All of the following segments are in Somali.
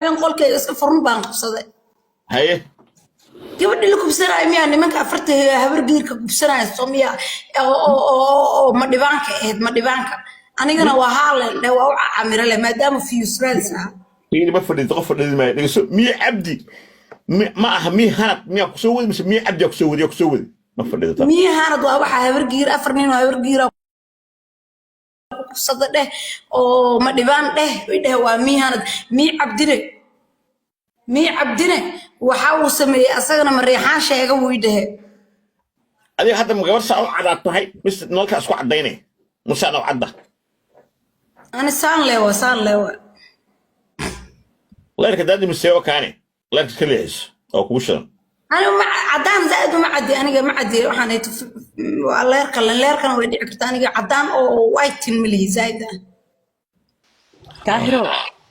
قول كي يسافرون بانقصة هاي gabadhi la kubsanaayo miyaa nimanka afarta habar giirka kubsanaayo Soomiya oo ma dhibaanka ma dhibaanka anigana waa haalan waa u caamiro leh maadaama fi Israel sax مين ما فرد تغفر ما مي عبدي ما مي هرب مي كسود مش مي عبدي كسود ما فرد مي هرب waa waxa habar giir afar nin oo habar giir kubsada dheh oo ma dhibaan dheh idhe waa mi hanad mi cabdine waxa uu sameeyay asagana mariixaan sheega wuu idhe هذه حتى مقابل ساعة عدد هاي بس نلقى أسقط عدينه مش أنا وعده أنا سان لوا الله يركض هذه مستوى كاني الله يركض كل إيش أو كوشة أنا مع عدان زائد وما عدي أنا ما عدي وحنا الله يركن ويدي عكتاني عدان أو وايت ملي زايدة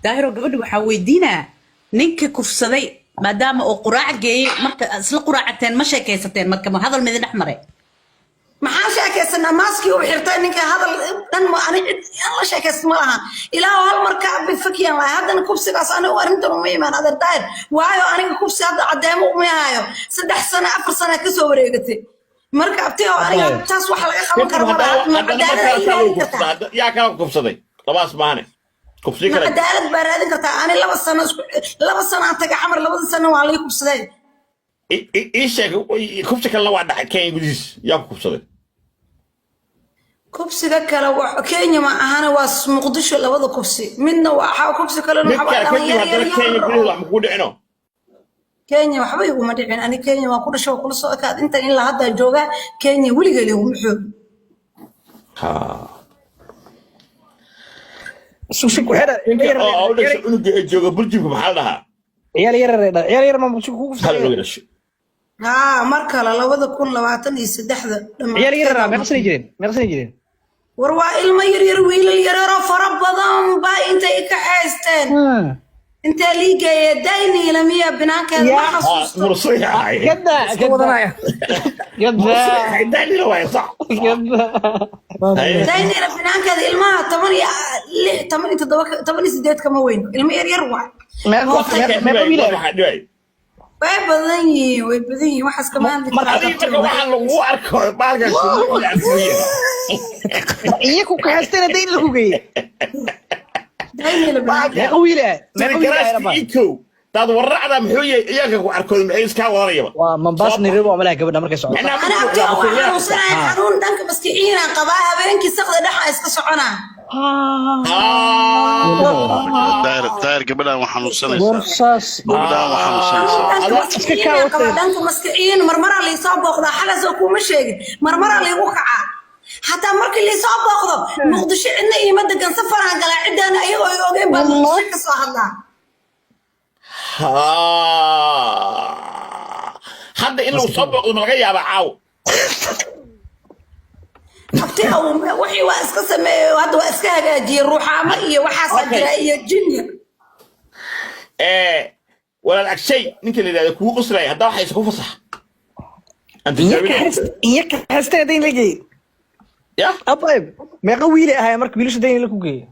daahiro gabadhu waxa weydiinaa ninka kufsaday maadaama oo quraac geeyay marka isla quraacateen ma sheekaysateen marka hadal mid dhex maray maxaa sheekaysana maaski uu xirtay ninka hadal dhan ma ani la sheekaysma laha ilaa hal marka bifakiyan la hadana kufsigaas ana arintan uma iimaan adeer daahir waayo aniga kufsi hadda cadeemo uma yahayo 3 sano 4 sano ka soo wareegatay marka abtiyo aniga taas wax laga qaban karo يا كلام كفصدي خلاص معنا كفصي كلام عدالة بارادين كتا أنا لبا سنة أنتك عمر لبا سنة وعلي كبصدي إيش كفصي كلام واحد كان يقوليش يا كفصدي كبصدي كلا كينيا ما أنا واس مقدش ولا وضع كبصي منا وحاو كبصي كلا كينيا وحبي وما دحين أنا كينيا ما كل شيء كل صوت كاد أنت إلا هذا الجوجا كينيا ولي قال لهم حب ها سوسي كحدا أنا جوجا برجيك بحالها عيال ما بتشوفوا ها مركل لا وضع كل لواتن يسدحذا عيال ما يغسل وروا المير يروي اليرارة فربضان با انت كحيستين انت لي جاي دايني لمية بناك ما حسوس مرصيحة كدا دايني لو صح دايني لبناك هذه الماء 8 سديت كما وين المير يروع way badan yihiin waxaas kamaan lagu arko iyaku ka haystana dayn lagu geeyay dad waracda muxuu yahay iyaga ku arkooda maxay iska warayaba waa Mombasa niribo amala gabadha markay socoto xanuun dhanka maskixiina qabaa habeenkii saqda dhaxa iska soconaa داير قبلها وحنوصلها ورصاص دانك مسكين مرمره اللي صاب وقضا حلس وكو ما شيغin مرمره اللي وقعا حتى markii اللي صاب وقضا مقدش عندنا يمد كان سفر aan gala cidana ayago ay ogeen baa ka soo hadlaa hadda inuu soo boqdo ma laga yaabaa caaw abtiga wixii waa iska sameeyay hadda waa iska hagaajiyay ruuxaama iyo waxaas jira iyo jinya wala agshay ninka leeyahay ku qosray hadda waxa isku fasax anta iyaka haystana dayn la geeyay ya abay ma qawiile ahay marka wiilasha dayn la ku geeyay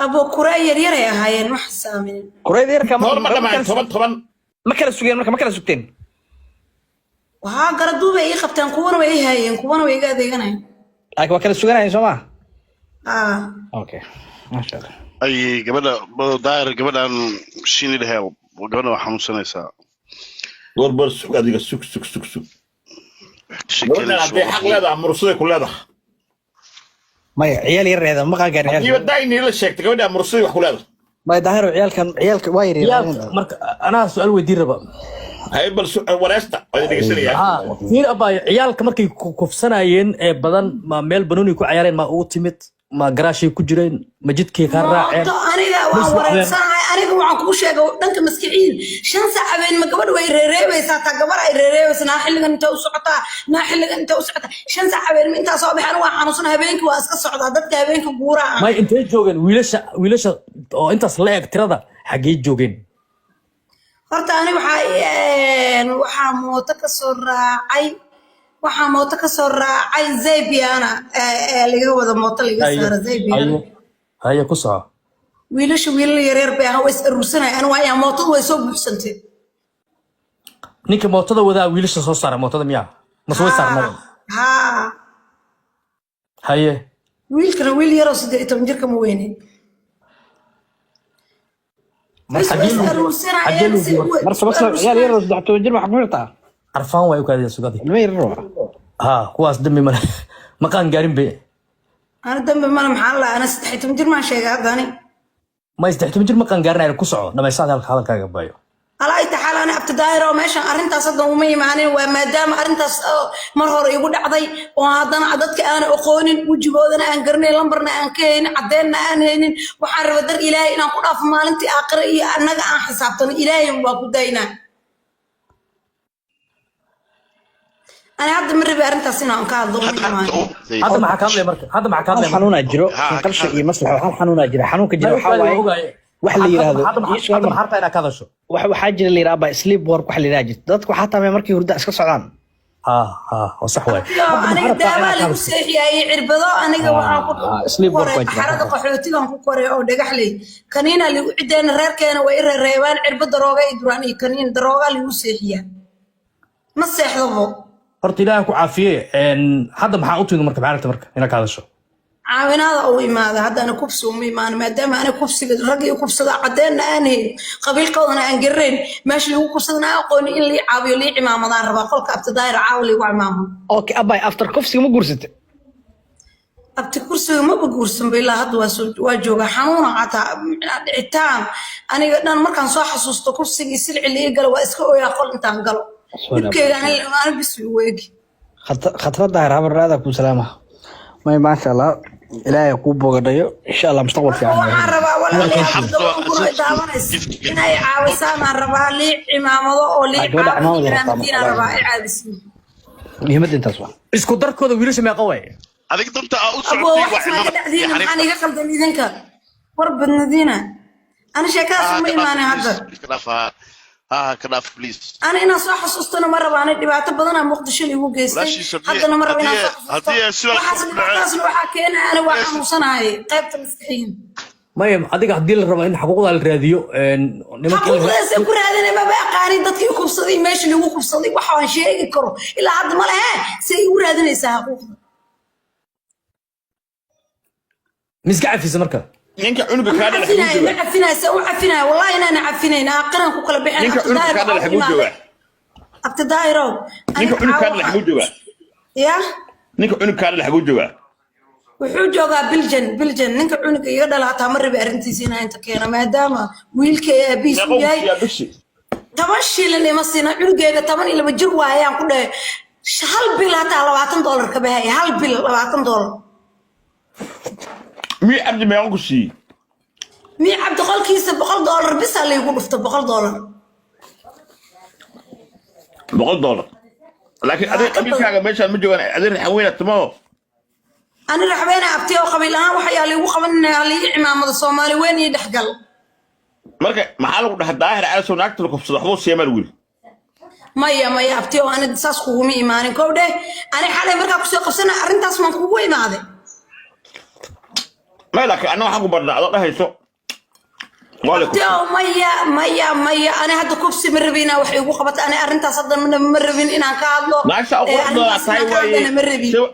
abo kuray yar ay ahaayeen wax saameyn kuray yar kama ma kala sugeen marka ma kala sugteen waxa garaduubay ay qabtaan kuwana way haayeen kuwana way iga adeeganayeen laakiin waa kala suganayeen Soomaa okay ma sha Allah اي قبل داير قبل ان شيني الهيل وقبل وحنوصلها وربر سوق adiga sug شكل حق leedahay mursada ku leedahay ما عيال يريد ما قال عيال يبا دايني لا sheegtay gabadha mursada wax ku leedahay ما داهر عيالك waa yar marka ana su'aal weydiin raba hay bal wareesta ay dhigaysanayaan fiir abay ciyaalka markay kufsanayeen ee badan ma meel banooni ku ciyaareen ma ugu timid ma garaashay ku jireen ma jidkii ka raaceen aniga waa wareegsanahay aniga waxaan ku sheegay dhanka maskixiin 5 saac habeen ma gabadh way reereebaysaa ta gabar ay reereebaysaa xilligan inta u socotaa 5 saac habeen inta soo baxan waa xanuunsan habeenkii waa iska socdaa dadka habeenkii guuraa ma intee joogeen wiilasha oo intaas la eg tirada xagee joogeen horta ani waxaa mooto ka soo raacay Zaybiana laga wada mooto laga saaro Zaybiana haya ku soo wiilasha wiilal yaryar bay ahaa way is aruursanay ana waa yaa mootadu way soo buuxsantay ninka mootada wadaa wiilasha soo saara mootada miyaa mas way saarnaa ha haye wiilkana wiil yaroo 18 jirka ma weynin marka ciyaal yar oo 13 jir ma xamuurtaa arfaan way u kaadeen sugadi ilma yar roo ha kuwaas dambi male ma qaan gaarin be ana dambi male maxaa la ana 18 jir ma sheegay hadani ma 18 jir ma qaan gaarin ay ku soco dhamaysaad hadalkaaga bayo على أي حال أنا ابتدائي رو ماشان أرنتا صدق ومي معني وما دام أرنتا مرهور يقول عضي وهذا عددك أنا أقونين وجبودنا أنقرني لمبرنا أنكين عدينا أنهين وحرر در إلهي أنا أقول أف مالنتي أقرأي أنك عن حسابتنا إلهي وابدينا أنا عبد مرة بأرنتا سنة أنكاد هذا مع كامل مركز هذا مع كامل حنون أجرو قرش مصلحة حنون أجرو حنون كجرو حواي wax la yiraahdo hadda harta ina ka hadasho waxa jira la yiraahdo sleep work wax la yiraahdo dadku xataa markii hurda iska socdaan صح way aniga daaba lagu seexiyay cirbado aniga waxaan ku sleep work waa xarada qaxootigan ku koray oo dhagaxley kaniina lagu cideen reerkeena way reebaan cirbada darooga iduraan iyo kaniin darooga lagu seexiyaa ma seexdo horta ilaahay ku caafiye hadda maxaa u timid marka maaragta marka ina ka hadasho caawinaada oo imaada hadda ana kubsi uma imaan maadaama ana kubsiga rag iyo kubsada cadeena aan heen qabiilkoodana aan gareen meesha lagu kubsadana aqoon in la caawiyo la imaamadaan raba qolka abtidaayir caawli waa imaamo okay abay after kubsiga ma guursatay abti kursiga ma guursan bilaa hadda waa jooga xanuuna qata dhicitaan aniga dhan markaan soo xasuusto kubsigii silci la galo waa iska ooyaa qol intaan galo dibkeega aan bis weegi khatrada habarada ku salaama ما شاء الله إلهي يكون بوغدايو إن شاء الله مستقبل في عنا waxaan rabaa walaalay abdo daawanaysa inay caawisaan aan rabaa lii cimaamado oo lii caawimaan rabaa ay caawisiin muhiimada intaas waa isku darkooda wiilasha meeqa way adiga danta u socotay wax ma dhacdiin maxaan iga qaldan idinka war badnadiina ana sheekaas uma iimaan hadda كناف بليز أنا إنا صح حسستنا مرة بعنا دبعت بدنا مقدشة اللي هو جيستي حتى أنا مرة بينا صح وحاسن بحاسن وحكينا أنا واحد مصنعي قيبت المسكين ما adiga hadii la rabo in xaquuqda la raadiyo xaquuqdaas ku raadinay ma baa qaarin dadkii ku kubsaday meesha lagu kubsaday waxa aan sheegi karo ilaa hadda ma laha say u raadinaysaa xaquuqda miska cafisa marka ninka cunuga ka dhalay xaguuga عفنا والله أنا عفنا أقرن كل بحنا ninka cunuga ka dhalay xaguuga abtidaayro ninka cunuga ka dhalay xaguuga ya ninka cunuga ka dhalay xaguuga wuxuu joogaa biljan ninka cunuga iga dhalaataa ma rabi arrintiisa inaa inta keena maadaama wiilka aabiis uu yahay 10 shilin ima siina cunugayga 12 jir waayaan ku dhahay hal bil hataa $20 ka baxay hal bil $20 مي عبد ما ينقص شيء مي عبد قال كيس $100 بس اللي يقول افته $100 لكن قبل كذا ماشي المجوان أدري حوينا تمام أنا رحبينا أبتي وقبيلها وحيا اللي وقبلنا اللي إمام الصومالي وين يدحقل مركب محله ده الظاهر على سوناك تلقف صدحوه سيما الول مايا أبتي وأنا دساس قومي إيماني كوده أنا حالي مركب سوق سنة أرنتاس من قوي ماذا ما لك أنا حقو برنا الله يسوع مايا أنا هذا كوبسي مربينا وحي وقبت أنا أرنتا صدق من مربين إن كادلو ما شاء الله تايوي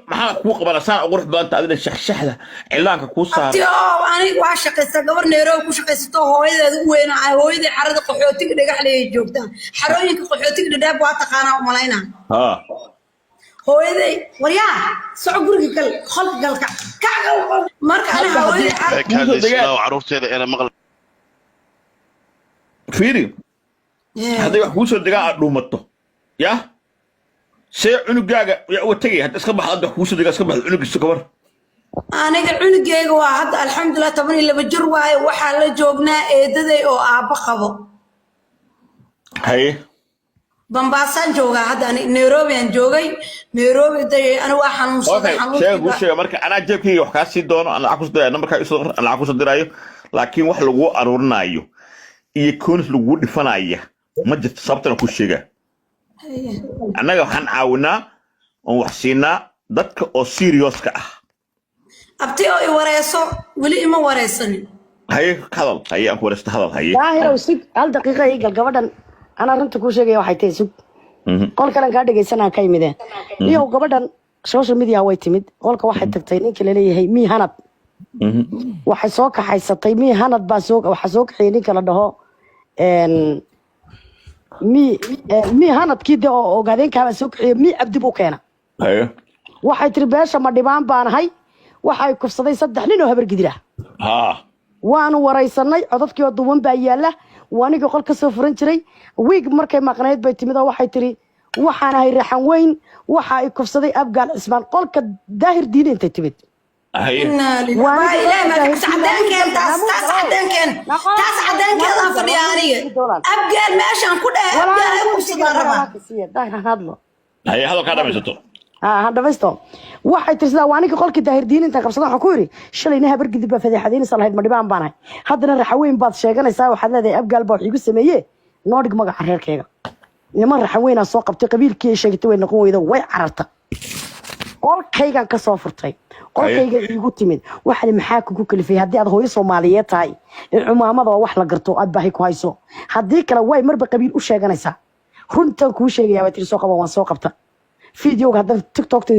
ما حق وقبل سنة أقول بنت هذا الشحشحة إعلانك كوسا أنا وعشق استقبل نيرو وشق استو هو إذا وين هو إذا حرد قحوتك دقة عليه جوكتا حرويك قحوتك داب واتقانا وملاينا هو إذا وريا سعقرك كل خلق قلك كعقل مرك أنا هو إذا وعروتي أنا مغل فيري هذا يحوس الدجاج دومته يا شيء عنق جاجا وتجي هذا اسكبح هذا يحوس الدجاج اسكبح عنق السكبر أنا قل عنق جاجا واحد الحمد لله طبعا اللي بجروا وحال جوجنا إيدي أو أبقبو هاي بمباسان جوجا هذا نيروبي أن جوجي نيروبي ده أنا واحد مصدق حمود شيء قول شيء مركا أنا جاب كي يحكي دون أنا أقصد ده أنا مركا يصير أنا أقصد درايو لكن واحد لو أرورنا أيو يكون لو دفنايا ما جت صبتنا كل شيء أنا waxaan caawinaa oo wax siinaa dadka oo serious ka ah abti oo wareeso wali ima wareesanin هي هذا هي أنكو ورست هذا هي daahir oo sug hal daqiiqo igal gabadhan ana runta ku sheegay waxay tahay sug qolkan ka dhageysanaa ka yimideen iyo gabadhan social media way timid qolka waxay tagtay ninka la leeyahay mi hanad waxay soo kaxaysatay mi hanad baa waxa soo kaxay ninka la dhaho mi hanadkii de oo ogaadeen ka soo kaxay mi abdi buu keena هي waxay tiri beesha ma dhibaan baan ahay waxay kufsaday 3 nin oo habar gidira waanu waraysanay codadkii oo duwan baa yaala waaniga qol ka soo furan jiray week markay maqnayd bay timid oo waxay tiri waxaan ahay raxan weyn waxa ay kufsaday abgaal ismaan qolka daahir diin intay timid abgaal meeshaan ku dhahay abgaal ay kufsadaan rabaa هي هذا كذا ميزته hadhamaysto waxay tiri sidaa waaniga qolkii daahir diin inta qabsada waxaan ku yiri shalayna habar gidib baa fadeexadiinaysa lahayd ma dhibaan baanahay haddana raxaweyn baad sheeganaysaa waxaad leedahay abgaal baa wax igu sameeyey noodhig magaca reerkayga niman raxaweynaa soo qabtay qabiilkii ay sheegtay way noqon weyda way cararta qolkaygan ka soo furtay qolkayga igu timid waxaan maxaa kugu kalifay haddii aad hooyo Soomaaliyeed tahay cumaamada wax la garto aad baahi ku hayso haddii kale way marba qabiil u sheeganaysaa runtan kuu sheegayaa waa tiri soo qaba waan soo qabta فيديو هذا تيك توك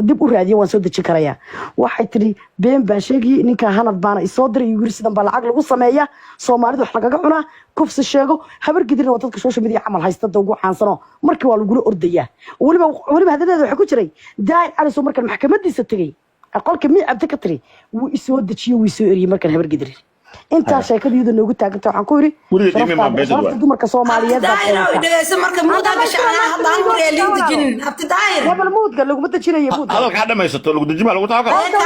دب وراديو وان سو دجin karaya waxay tiri been baa sheegay ninka hanad baana isoo diray yiri sidan baa lacag lagu sameeyaa Soomaalidu wax lagaga cunaa kufsi sheego habar gidirna wadadka social media camal haysta ugu xaansano markii waa lagu ordayaa waliba hadadeeda waxa ku jiray daay aliso markan maxkamadiisa tagay qolka mi abta ka tiri wuu isoo dajiyo wuu isoo eriyay markan habar gidir inta sheekadiyadu noogu taaganta waxaan ku yiri dumarka Soomaaliyeed dhageysan marka muuda gashaa hadaan ku reelin dajin abti daahir gabal muudga lagu ma dajinayo muud هذا كذا ميزته لو دجما لو تعرف